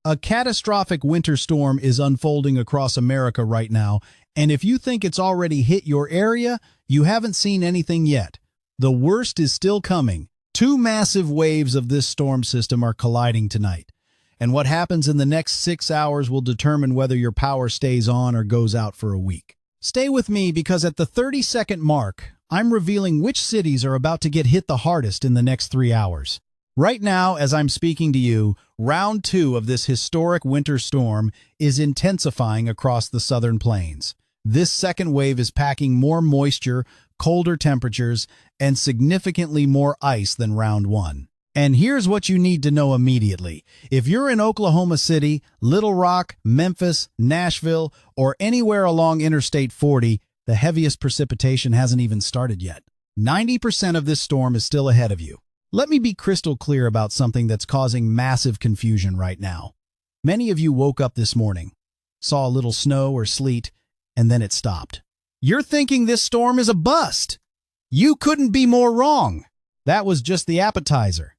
A catastrophic winter storm is unfolding across America right now, and if you think it's already hit your area, you haven't seen anything yet. The worst is still coming. Two massive waves of this storm system are colliding tonight, and what happens in the next 6 hours will determine whether your power stays on or goes out for a week. Stay with me because at the 30-second mark, I'm revealing which cities are about to get hit the hardest in the next 3 hours. Right now, as I'm speaking to you, round 2 of this historic winter storm is intensifying across the southern plains. This second wave is packing more moisture, colder temperatures, and significantly more ice than round 1. And here's what you need to know immediately. If you're in Oklahoma City, Little Rock, Memphis, Nashville, or anywhere along Interstate 40, the heaviest precipitation hasn't even started yet. 90% of this storm is still ahead of you. Let me be crystal clear about something that's causing massive confusion right now. Many of you woke up this morning, saw a little snow or sleet, and then it stopped. You're thinking this storm is a bust. You couldn't be more wrong. That was just the appetizer.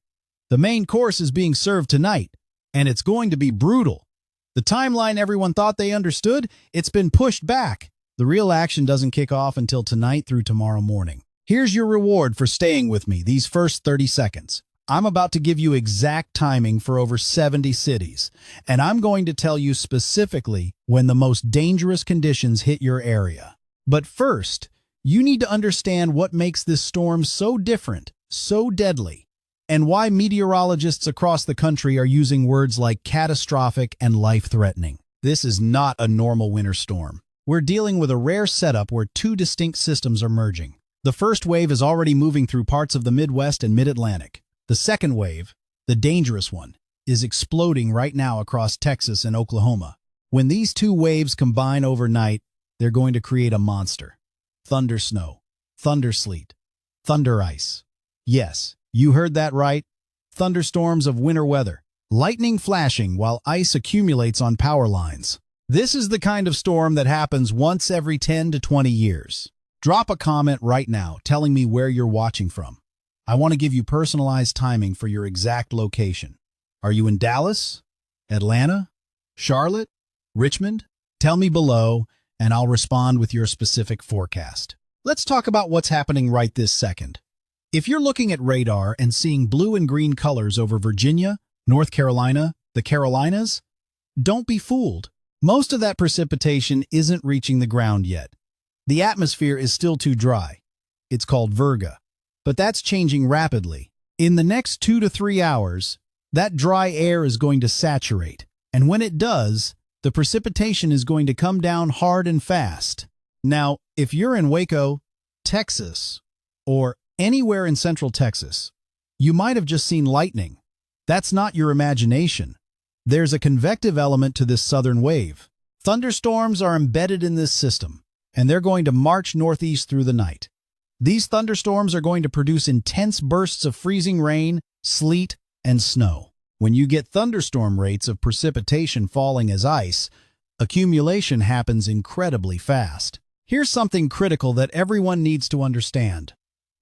The main course is being served tonight, and it's going to be brutal. The timeline everyone thought they understood, it's been pushed back. The real action doesn't kick off until tonight through tomorrow morning. Here's your reward for staying with me these first 30 seconds. I'm about to give you exact timing for over 70 cities, and I'm going to tell you specifically when the most dangerous conditions hit your area. But first, you need to understand what makes this storm so different, so deadly, and why meteorologists across the country are using words like catastrophic and life-threatening. This is not a normal winter storm. We're dealing with a rare setup where two distinct systems are merging. The first wave is already moving through parts of the Midwest and Mid-Atlantic. The second wave, the dangerous one, is exploding right now across Texas and Oklahoma. When these two waves combine overnight, they're going to create a monster. Thunder snow, thunder sleet, thunder ice. Yes, you heard that right. Thunderstorms of winter weather. Lightning flashing while ice accumulates on power lines. This is the kind of storm that happens once every 10 to 20 years. Drop a comment right now telling me where you're watching from. I want to give you personalized timing for your exact location. Are you in Dallas, Atlanta, Charlotte, Richmond? Tell me below, and I'll respond with your specific forecast. Let's talk about what's happening right this second. If you're looking at radar and seeing blue and green colors over Virginia, North Carolina, the Carolinas, don't be fooled. Most of that precipitation isn't reaching the ground yet. The atmosphere is still too dry. It's called virga. But that's changing rapidly. In the next 2 to 3 hours, that dry air is going to saturate. And when it does, the precipitation is going to come down hard and fast. Now, if you're in Waco, Texas, or anywhere in Central Texas, you might have just seen lightning. That's not your imagination. There's a convective element to this southern wave. Thunderstorms are embedded in this system, and they're going to march northeast through the night. These thunderstorms are going to produce intense bursts of freezing rain, sleet, and snow. When you get thunderstorm rates of precipitation falling as ice, accumulation happens incredibly fast. Here's something critical that everyone needs to understand.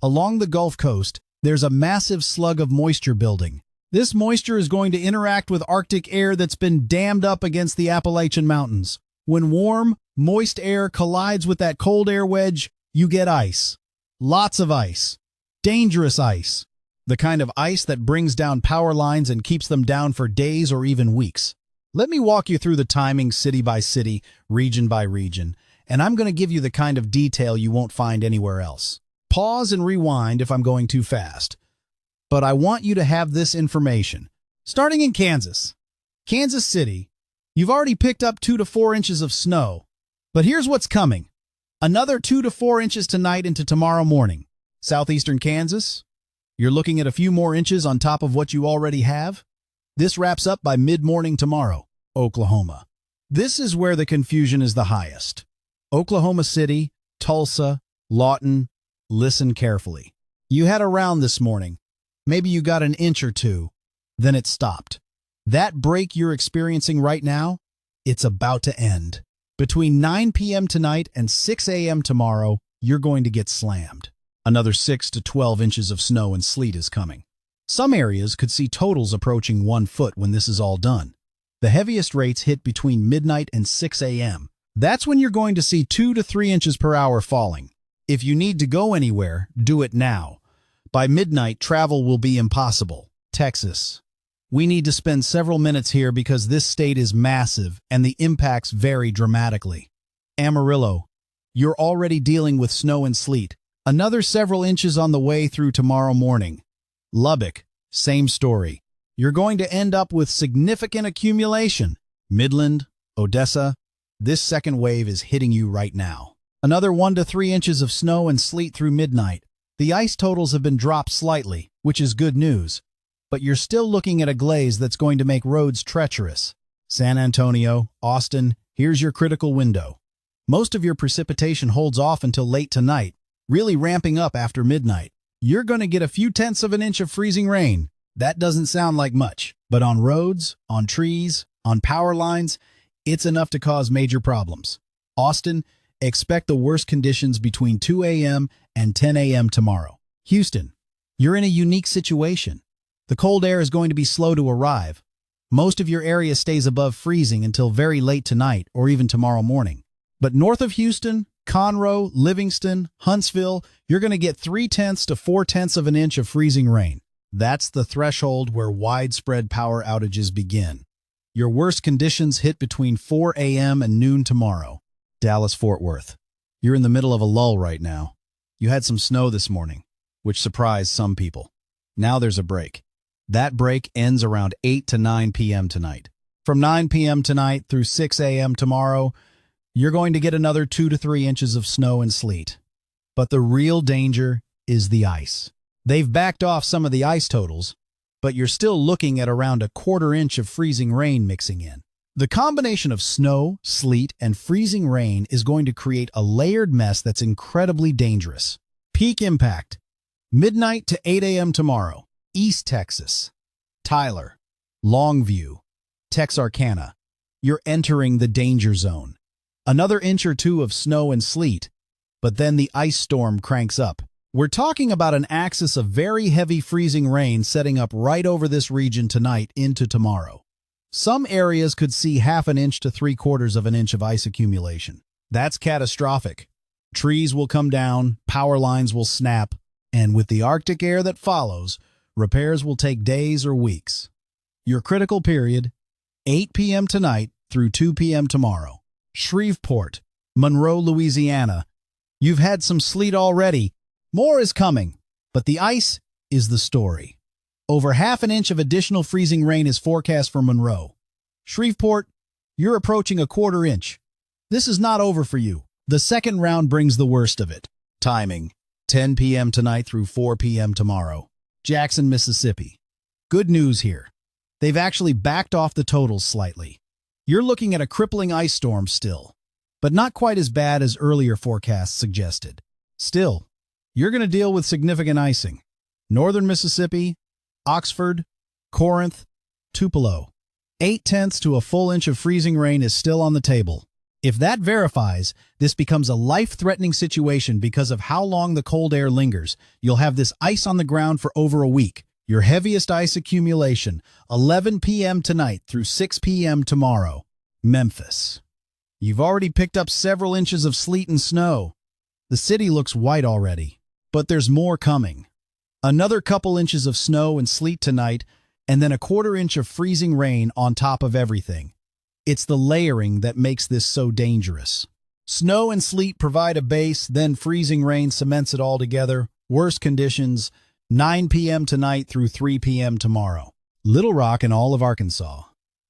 Along the Gulf Coast, there's a massive slug of moisture building. This moisture is going to interact with Arctic air that's been dammed up against the Appalachian Mountains. When warm, moist air collides with that cold air wedge, you get ice. Lots of ice. Dangerous ice. The kind of ice that brings down power lines and keeps them down for days or even weeks. Let me walk you through the timing city by city, region by region, and I'm going to give you the kind of detail you won't find anywhere else. Pause and rewind if I'm going too fast. But I want you to have this information. Starting in Kansas. Kansas City, you've already picked up 2 to 4 inches of snow. But here's what's coming. Another 2 to 4 inches tonight into tomorrow morning. Southeastern Kansas, you're looking at a few more inches on top of what you already have. This wraps up by mid-morning tomorrow. Oklahoma. This is where the confusion is the highest. Oklahoma City, Tulsa, Lawton, listen carefully. You had a round this morning. Maybe you got an inch or two. Then it stopped. That break you're experiencing right now, it's about to end. Between 9 p.m. tonight and 6 a.m. tomorrow, you're going to get slammed. Another 6 to 12 inches of snow and sleet is coming. Some areas could see totals approaching 1 foot when this is all done. The heaviest rates hit between midnight and 6 a.m. That's when you're going to see 2 to 3 inches per hour falling. If you need to go anywhere, do it now. By midnight, travel will be impossible. Texas. We need to spend several minutes here because this state is massive and the impacts vary dramatically. Amarillo. You're already dealing with snow and sleet. Another several inches on the way through tomorrow morning. Lubbock. Same story. You're going to end up with significant accumulation. Midland, Odessa. This second wave is hitting you right now. Another 1 to 3 inches of snow and sleet through midnight. The ice totals have been dropped slightly, which is good news. But you're still looking at a glaze that's going to make roads treacherous. San Antonio, Austin, here's your critical window. Most of your precipitation holds off until late tonight, really ramping up after midnight. You're going to get a few tenths of an inch of freezing rain. That doesn't sound like much, but on roads, on trees, on power lines, it's enough to cause major problems. Austin, expect the worst conditions between 2 a.m. and 10 a.m. tomorrow. Houston, you're in a unique situation. The cold air is going to be slow to arrive. Most of your area stays above freezing until very late tonight or even tomorrow morning. But north of Houston, Conroe, Livingston, Huntsville, you're going to get 3/10 to 4/10 of an inch of freezing rain. That's the threshold where widespread power outages begin. Your worst conditions hit between 4 a.m. and noon tomorrow. Dallas-Fort Worth. You're in the middle of a lull right now. You had some snow this morning, which surprised some people. Now there's a break. That break ends around 8 to 9 p.m. tonight. From 9 p.m. tonight through 6 a.m. tomorrow, you're going to get another 2 to 3 inches of snow and sleet. But the real danger is the ice. They've backed off some of the ice totals, but you're still looking at around a 1/4 inch of freezing rain mixing in. The combination of snow, sleet, and freezing rain is going to create a layered mess that's incredibly dangerous. Peak impact. Midnight to 8 a.m. tomorrow. East Texas, Tyler, Longview, Texarkana. You're entering the danger zone. Another inch or two of snow and sleet, but then the ice storm cranks up. We're talking about an axis of very heavy freezing rain setting up right over this region tonight into tomorrow. Some areas could see 1/2 inch to 3/4 of an inch of ice accumulation. That's catastrophic. Trees will come down, power lines will snap, and with the Arctic air that follows, repairs will take days or weeks. Your critical period, 8 p.m. tonight through 2 p.m. tomorrow. Shreveport, Monroe, Louisiana. You've had some sleet already. More is coming, but the ice is the story. Over 1/2 inch of additional freezing rain is forecast for Monroe. Shreveport, you're approaching a 1/4 inch. This is not over for you. The second round brings the worst of it. Timing, 10 p.m. tonight through 4 p.m. tomorrow. Jackson, Mississippi. Good news here. They've actually backed off the totals slightly. You're looking at a crippling ice storm still, but not quite as bad as earlier forecasts suggested. Still, you're going to deal with significant icing. Northern Mississippi, Oxford, Corinth, Tupelo. 8/10 to a full inch of freezing rain is still on the table. If that verifies, this becomes a life-threatening situation because of how long the cold air lingers. You'll have this ice on the ground for over a week. Your heaviest ice accumulation, 11 p.m. tonight through 6 p.m. tomorrow. Memphis. You've already picked up several inches of sleet and snow. The city looks white already, but there's more coming. Another couple inches of snow and sleet tonight, and then a 1/4 inch of freezing rain on top of everything. It's the layering that makes this so dangerous. Snow and sleet provide a base, then freezing rain cements it all together. Worst conditions, 9 p.m. tonight through 3 p.m. tomorrow. Little Rock and all of Arkansas.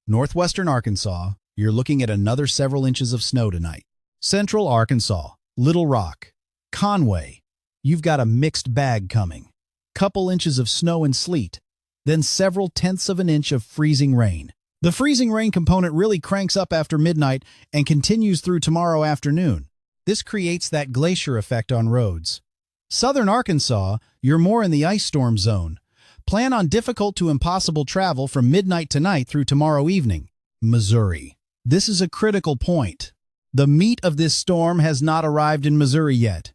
Northwestern Arkansas, you're looking at another several inches of snow tonight. Central Arkansas, Little Rock, Conway, you've got a mixed bag coming. Couple inches of snow and sleet, then several 1/10 of an inch of freezing rain. The freezing rain component really cranks up after midnight and continues through tomorrow afternoon. This creates that glacier effect on roads. Southern Arkansas, you're more in the ice storm zone. Plan on difficult to impossible travel from midnight tonight through tomorrow evening. Missouri. This is a critical point. The meat of this storm has not arrived in Missouri yet.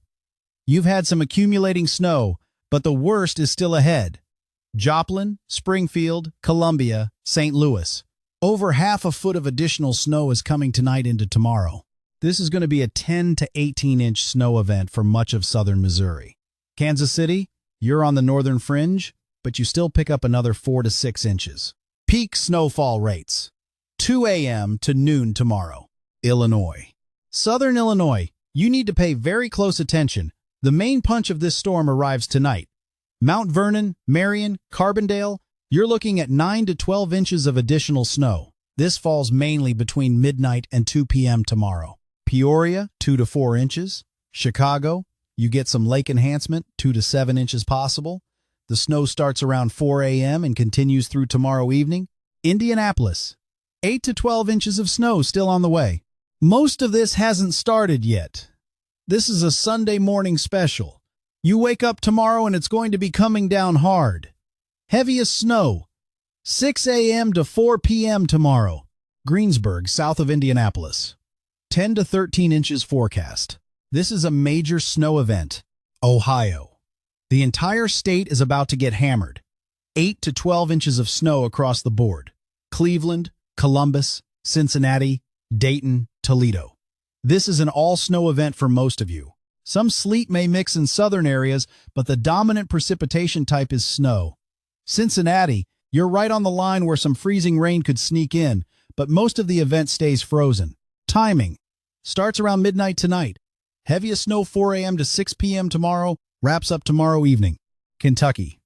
You've had some accumulating snow, but the worst is still ahead. Joplin, Springfield, Columbia, St. Louis. Over half a foot of additional snow is coming tonight into tomorrow. This is going to be a 10 to 18-inch snow event for much of southern Missouri. Kansas City, you're on the northern fringe, but you still pick up another 4 to 6 inches. Peak snowfall rates, 2 a.m. to noon tomorrow. Illinois. Southern Illinois, you need to pay very close attention. The main punch of this storm arrives tonight. Mount Vernon, Marion, Carbondale, you're looking at 9 to 12 inches of additional snow. This falls mainly between midnight and 2 p.m. tomorrow. Peoria, 2 to 4 inches. Chicago, you get some lake enhancement, 2 to 7 inches possible. The snow starts around 4 a.m. and continues through tomorrow evening. Indianapolis, 8 to 12 inches of snow still on the way. Most of this hasn't started yet. This is a Sunday morning special. You wake up tomorrow and it's going to be coming down hard. Heaviest snow, 6 a.m. to 4 p.m. tomorrow. Greensburg, south of Indianapolis. 10 to 13 inches forecast. This is a major snow event. Ohio. The entire state is about to get hammered. 8 to 12 inches of snow across the board. Cleveland, Columbus, Cincinnati, Dayton, Toledo. This is an all-snow event for most of you. Some sleet may mix in southern areas, but the dominant precipitation type is snow. Cincinnati, you're right on the line where some freezing rain could sneak in, but most of the event stays frozen. Timing. Starts around midnight tonight. Heaviest snow 4 a.m. to 6 p.m. tomorrow, wraps up tomorrow evening. Kentucky.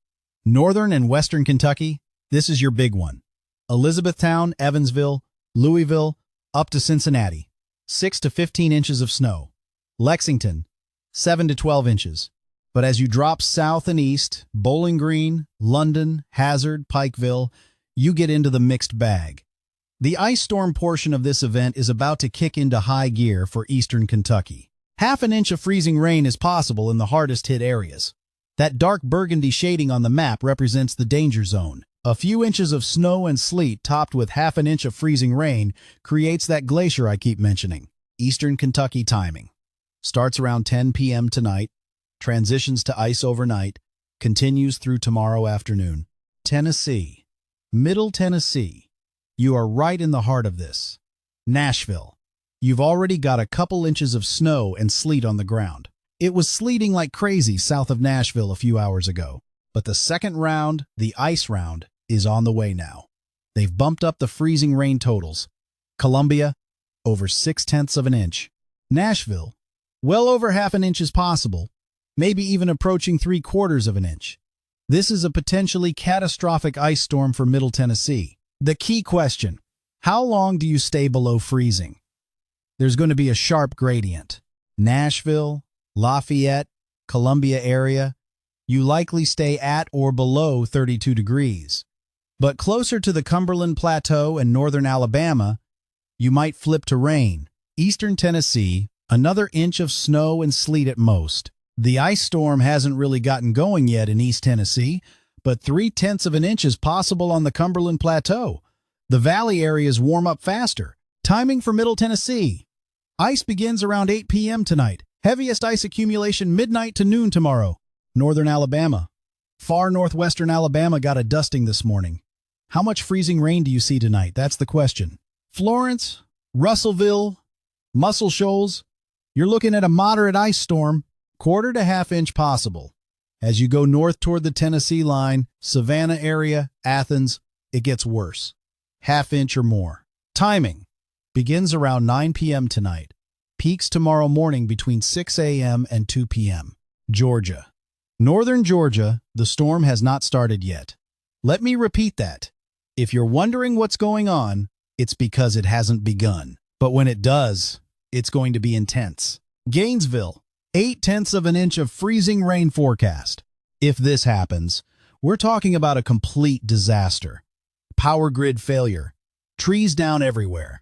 Northern and western Kentucky, this is your big one. Elizabethtown, Evansville, Louisville, up to Cincinnati. 6 to 15 inches of snow. Lexington, 7 to 12 inches. But as you drop south and east, Bowling Green, London, Hazard, Pikeville, you get into the mixed bag. The ice storm portion of this event is about to kick into high gear for eastern Kentucky. Half an inch of freezing rain is possible in the hardest hit areas. That dark burgundy shading on the map represents the danger zone. A few inches of snow and sleet topped with half an inch of freezing rain creates that glacier I keep mentioning. Eastern Kentucky timing. Starts around 10 p.m. tonight, transitions to ice overnight, continues through tomorrow afternoon. Tennessee. Middle Tennessee. You are right in the heart of this. Nashville. You've already got a couple inches of snow and sleet on the ground. It was sleeting like crazy south of Nashville a few hours ago, but the second round, the ice round, is on the way now. They've bumped up the freezing rain totals. Columbia, over 6/10 of an inch. Nashville, well over half an inch is possible, maybe even approaching 3/4 of an inch. This is a potentially catastrophic ice storm for Middle Tennessee. The key question, how long do you stay below freezing? There's going to be a sharp gradient. Nashville, Lafayette, Columbia area, you likely stay at or below 32 degrees. But closer to the Cumberland Plateau and northern Alabama, you might flip to rain. Eastern Tennessee, another inch of snow and sleet at most. The ice storm hasn't really gotten going yet in East Tennessee, but 3/10 of an inch is possible on the Cumberland Plateau. The valley areas warm up faster. Timing for Middle Tennessee. Ice begins around 8 p.m. tonight. Heaviest ice accumulation midnight to noon tomorrow. Northern Alabama. Far northwestern Alabama got a dusting this morning. How much freezing rain do you see tonight? That's the question. Florence, Russellville, Muscle Shoals, you're looking at a moderate ice storm, 1/4 to ½ inch possible. As you go north toward the Tennessee line, Savannah area, Athens, it gets worse. 1/2 inch or more. Timing. Begins around 9 p.m. tonight. Peaks tomorrow morning between 6 a.m. and 2 p.m. Georgia. Northern Georgia, the storm has not started yet. Let me repeat that. If you're wondering what's going on, it's because it hasn't begun. But when it does, it's going to be intense. Gainesville, 8/10 of an inch of freezing rain forecast. If this happens, we're talking about a complete disaster. Power grid failure. Trees down everywhere.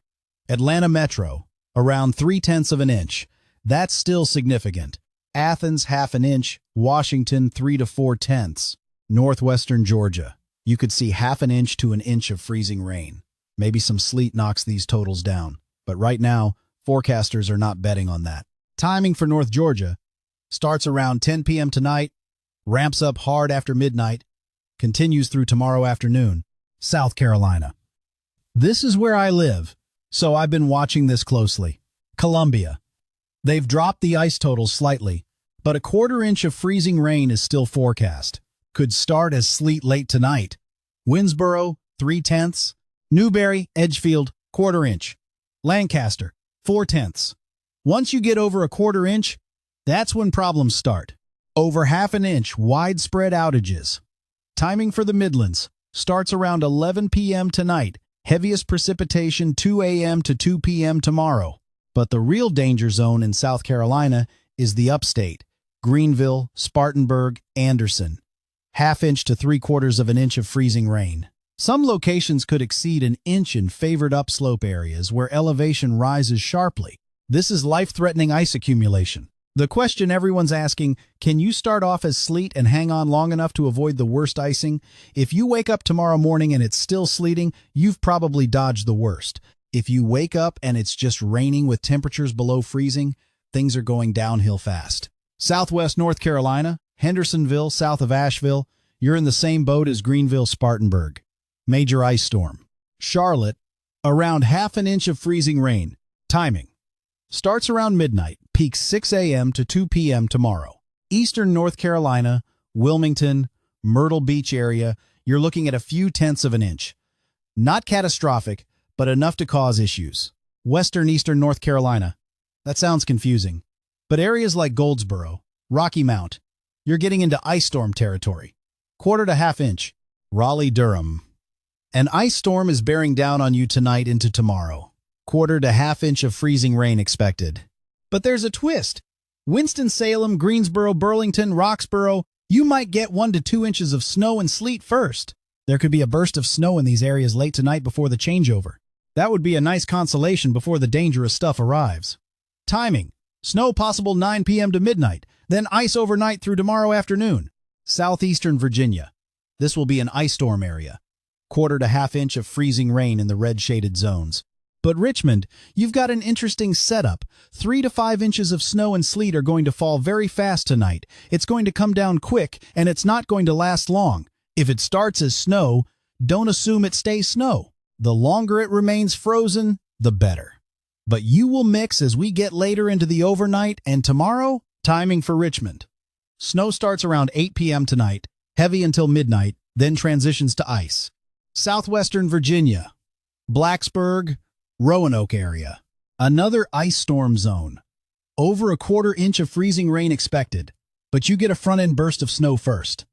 Atlanta Metro, around 3/10 of an inch. That's still significant. Athens, 1/2 an inch. Washington, 3 to 4/10. Northwestern Georgia, you could see 1/2 an inch to an inch of freezing rain. Maybe some sleet knocks these totals down. But right now, forecasters are not betting on that. Timing for North Georgia starts around 10 p.m. tonight, ramps up hard after midnight, continues through tomorrow afternoon. South Carolina. This is where I live, so I've been watching this closely. Columbia. They've dropped the ice total slightly, but a quarter-inch of freezing rain is still forecast. Could start as sleet late tonight. Winnsboro, 3/10. Newberry, Edgefield, quarter-inch. Lancaster, 4/10. Once you get over a quarter-inch, that's when problems start. Over half an inch, widespread outages. Timing for the Midlands starts around 11 p.m. tonight. Heaviest precipitation 2 a.m. to 2 p.m. tomorrow. But the real danger zone in South Carolina is the upstate. Greenville, Spartanburg, Anderson. Half-inch to 3/4 of an inch of freezing rain. Some locations could exceed an inch in favored upslope areas where elevation rises sharply. This is life-threatening ice accumulation. The question everyone's asking, can you start off as sleet and hang on long enough to avoid the worst icing? If you wake up tomorrow morning and it's still sleeting, you've probably dodged the worst. If you wake up and it's just raining with temperatures below freezing, things are going downhill fast. Southwest North Carolina, Hendersonville, south of Asheville, you're in the same boat as Greenville, Spartanburg. Major ice storm. Charlotte, around half an inch of freezing rain. Timing starts around midnight, peaks 6 a.m. to 2 p.m. tomorrow. Eastern North Carolina, Wilmington, Myrtle Beach area, you're looking at a few tenths of an inch. Not catastrophic, but enough to cause issues. Eastern North Carolina, that sounds confusing. But areas like Goldsboro, Rocky Mount, you're getting into ice storm territory. Quarter to half inch. Raleigh-Durham. An ice storm is bearing down on you tonight into tomorrow. Quarter to half inch of freezing rain expected. But there's a twist. Winston-Salem, Greensboro, Burlington, Roxboro, you might get 1 to 2 inches of snow and sleet first. There could be a burst of snow in these areas late tonight before the changeover. That would be a nice consolation before the dangerous stuff arrives. Timing. Snow possible 9 p.m. to midnight, then ice overnight through tomorrow afternoon. Southeastern Virginia. This will be an ice storm area. Quarter to half inch of freezing rain in the red-shaded zones. But Richmond, you've got an interesting setup. 3 to 5 inches of snow and sleet are going to fall very fast tonight. It's going to come down quick, and it's not going to last long. If it starts as snow, don't assume it stays snow. The longer it remains frozen, the better. But you will mix as we get later into the overnight, and tomorrow, timing for Richmond. Snow starts around 8 p.m. tonight, heavy until midnight, then transitions to ice. Southwestern Virginia, Blacksburg, Roanoke area. Another ice storm zone. Over a quarter inch of freezing rain expected, but you get a front-end burst of snow first.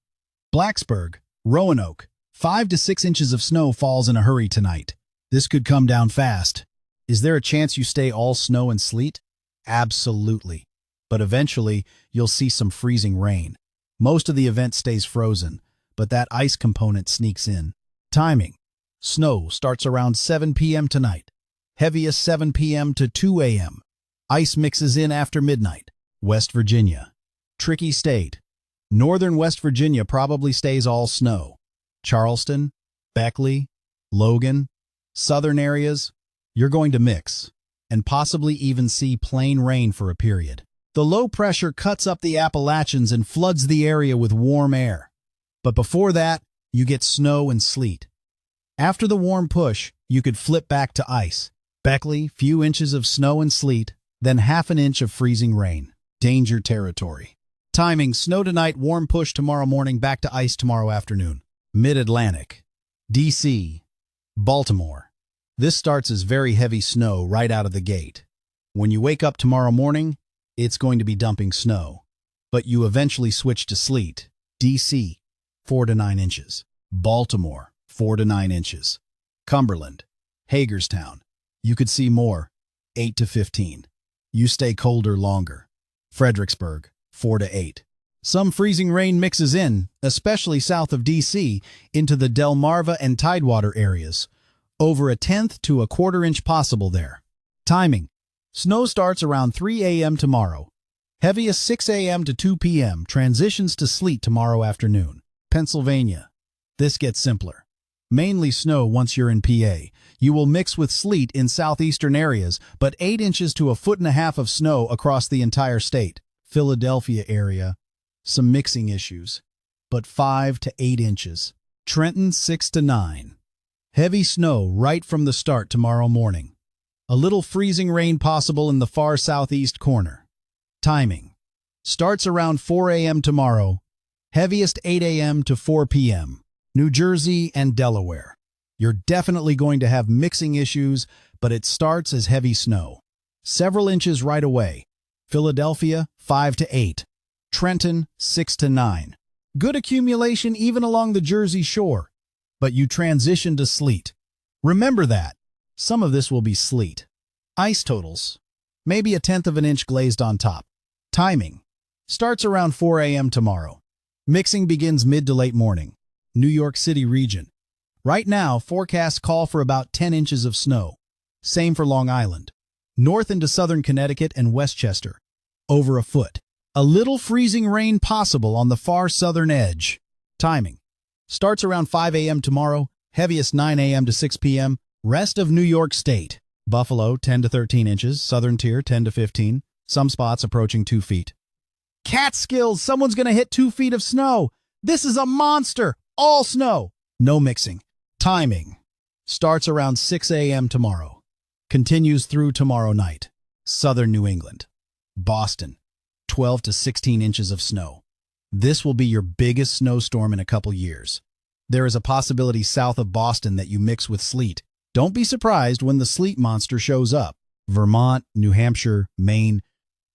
Blacksburg, Roanoke, 5 to 6 inches of snow falls in a hurry tonight. This could come down fast. Is there a chance you stay all snow and sleet? Absolutely. But eventually, you'll see some freezing rain. Most of the event stays frozen, but that ice component sneaks in. Timing. Snow starts around 7 p.m. tonight. Heaviest 7 p.m. to 2 a.m. Ice mixes in after midnight. West Virginia. Tricky state. Northern West Virginia probably stays all snow. Charleston, Beckley, Logan, southern areas, you're going to mix, and possibly even see plain rain for a period. The low pressure cuts up the Appalachians and floods the area with warm air. But before that, you get snow and sleet. After the warm push, you could flip back to ice. Beckley, few inches of snow and sleet, then half an inch of freezing rain. Danger territory. Timing, snow tonight, warm push tomorrow morning, back to ice tomorrow afternoon. Mid-Atlantic. D.C. Baltimore. This starts as very heavy snow right out of the gate. When you wake up tomorrow morning, it's going to be dumping snow. But you eventually switch to sleet. D.C. 4 to 9 inches. Baltimore. 4 to 9 inches. Cumberland. Hagerstown. You could see more, 8 to 15. You stay colder longer. Fredericksburg, 4 to 8. Some freezing rain mixes in, especially south of D.C., into the Delmarva and Tidewater areas. Over a tenth to a quarter inch possible there. Timing. Snow starts around 3 a.m. tomorrow. Heaviest 6 a.m. to 2 p.m. Transitions to sleet tomorrow afternoon. Pennsylvania. This gets simpler. Mainly snow once you're in PA. You will mix with sleet in southeastern areas, but 8 inches to 1.5 feet of snow across the entire state. Philadelphia area, some mixing issues, but 5 to 8 inches. Trenton, 6 to 9. Heavy snow right from the start tomorrow morning. A little freezing rain possible in the far southeast corner. Timing. Starts around 4 a.m. tomorrow. Heaviest 8 a.m. to 4 p.m. New Jersey and Delaware. You're definitely going to have mixing issues, but it starts as heavy snow. Several inches right away. Philadelphia, 5 to 8. Trenton, 6 to 9. Good accumulation even along the Jersey shore. But you transition to sleet. Remember that. Some of this will be sleet. Ice totals. Maybe 1/10 of an inch glazed on top. Timing. Starts around 4 a.m. tomorrow. Mixing begins mid to late morning. New York City region. Right now, forecasts call for about 10 inches of snow. Same for Long Island. North into southern Connecticut and Westchester. Over a foot. A little freezing rain possible on the far southern edge. Timing. Starts around 5 a.m. tomorrow. Heaviest 9 a.m. to 6 p.m. Rest of New York State. Buffalo, 10 to 13 inches. Southern tier, 10 to 15. Some spots approaching 2 feet. Catskills! Someone's going to hit 2 feet of snow! This is a monster! All snow! No mixing. Timing. Starts around 6 a.m. tomorrow. Continues through tomorrow night. Southern New England. Boston. 12 to 16 inches of snow. This will be your biggest snowstorm in a couple years. There is a possibility south of Boston that you mix with sleet. Don't be surprised when the sleet monster shows up. Vermont, New Hampshire, Maine,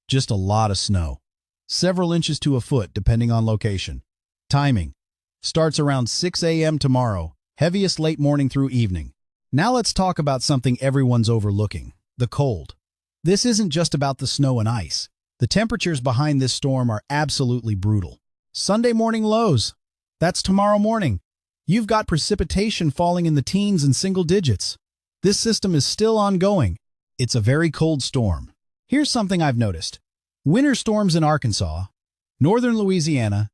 just a lot of snow. Several inches to a foot depending on location. Timing. Starts around 6 a.m. tomorrow. Heaviest late morning through evening. Now let's talk about something everyone's overlooking. The cold. This isn't just about the snow and ice. The temperatures behind this storm are absolutely brutal. Sunday morning lows. That's tomorrow morning. You've got precipitation falling in the teens and single digits. This system is still ongoing. It's a very cold storm. Here's something I've noticed. Winter storms in Arkansas, northern Louisiana,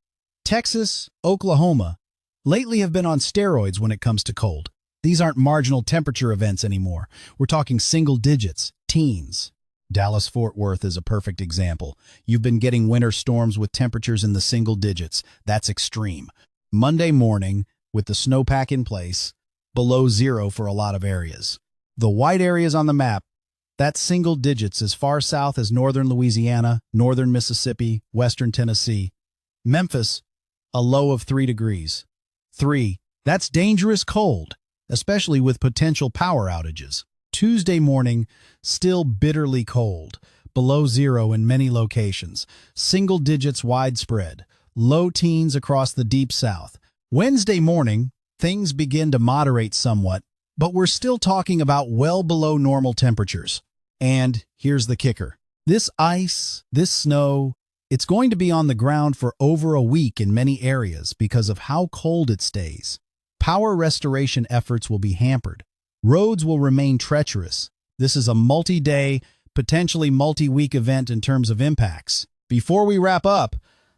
Texas, Oklahoma, lately have been on steroids when it comes to cold. These aren't marginal temperature events anymore. We're talking single digits, teens. Dallas-Fort Worth is a perfect example. You've been getting winter storms with temperatures in the single digits. That's extreme. Monday morning, with the snowpack in place, below zero for a lot of areas. The white areas on the map, that's single digits as far south as northern Louisiana, northern Mississippi, western Tennessee. Memphis, a low of 3 degrees. 3, that's dangerous cold, especially with potential power outages. Tuesday morning, still bitterly cold, below zero in many locations, single digits widespread, low teens across the deep south. Wednesday morning, things begin to moderate somewhat, but we're still talking about well below normal temperatures. And here's the kicker. This ice, this snow, it's going to be on the ground for over a week in many areas because of how cold it stays. Power restoration efforts will be hampered. Roads will remain treacherous. This is a multi-day, potentially multi-week event in terms of impacts. Before we wrap up,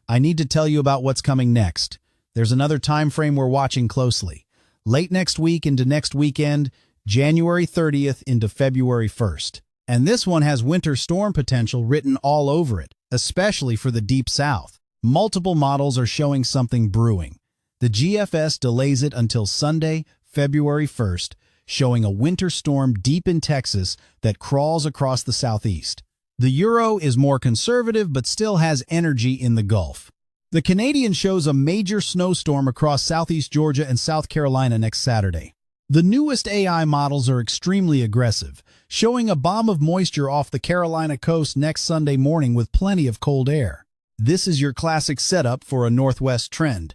I need to tell you about what's coming next. There's another time frame we're watching closely. Late next week into next weekend, January 30th into February 1st. And this one has winter storm potential written all over it, especially for the deep south. Multiple models are showing something brewing. The GFS delays it until Sunday, February 1st, showing a winter storm deep in Texas that crawls across the southeast. The Euro is more conservative but still has energy in the Gulf. The Canadian shows a major snowstorm across southeast Georgia and South Carolina next Saturday. The newest AI models are extremely aggressive, showing a bomb of moisture off the Carolina coast next Sunday morning with plenty of cold air. This is your classic setup for a northwest trend.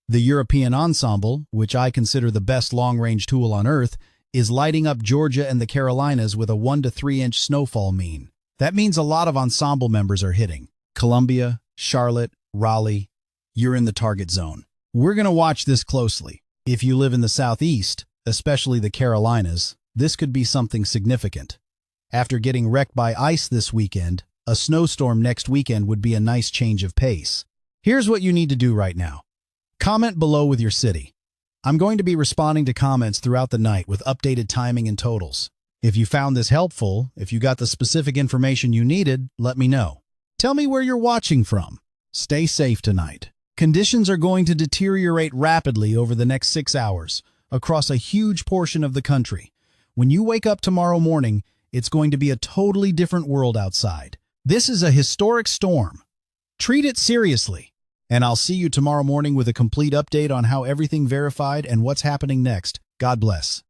The European ensemble, which I consider the best long-range tool on Earth, is lighting up Georgia and the Carolinas with a 1 to 3 inch snowfall mean. That means a lot of ensemble members are hitting. Columbia, Charlotte, Raleigh, you're in the target zone. We're going to watch this closely. If you live in the southeast, especially the Carolinas, this could be something significant. After getting wrecked by ice this weekend, a snowstorm next weekend would be a nice change of pace. Here's what you need to do right now. Comment below with your city. I'm going to be responding to comments throughout the night with updated timing and totals. If you found this helpful, if you got the specific information you needed, let me know. Tell me where you're watching from. Stay safe tonight. Conditions are going to deteriorate rapidly over the next 6 hours. across a huge portion of the country. When you wake up tomorrow morning, it's going to be a totally different world outside. This is a historic storm. Treat it seriously. And I'll see you tomorrow morning with a complete update on how everything verified and what's happening next. God bless.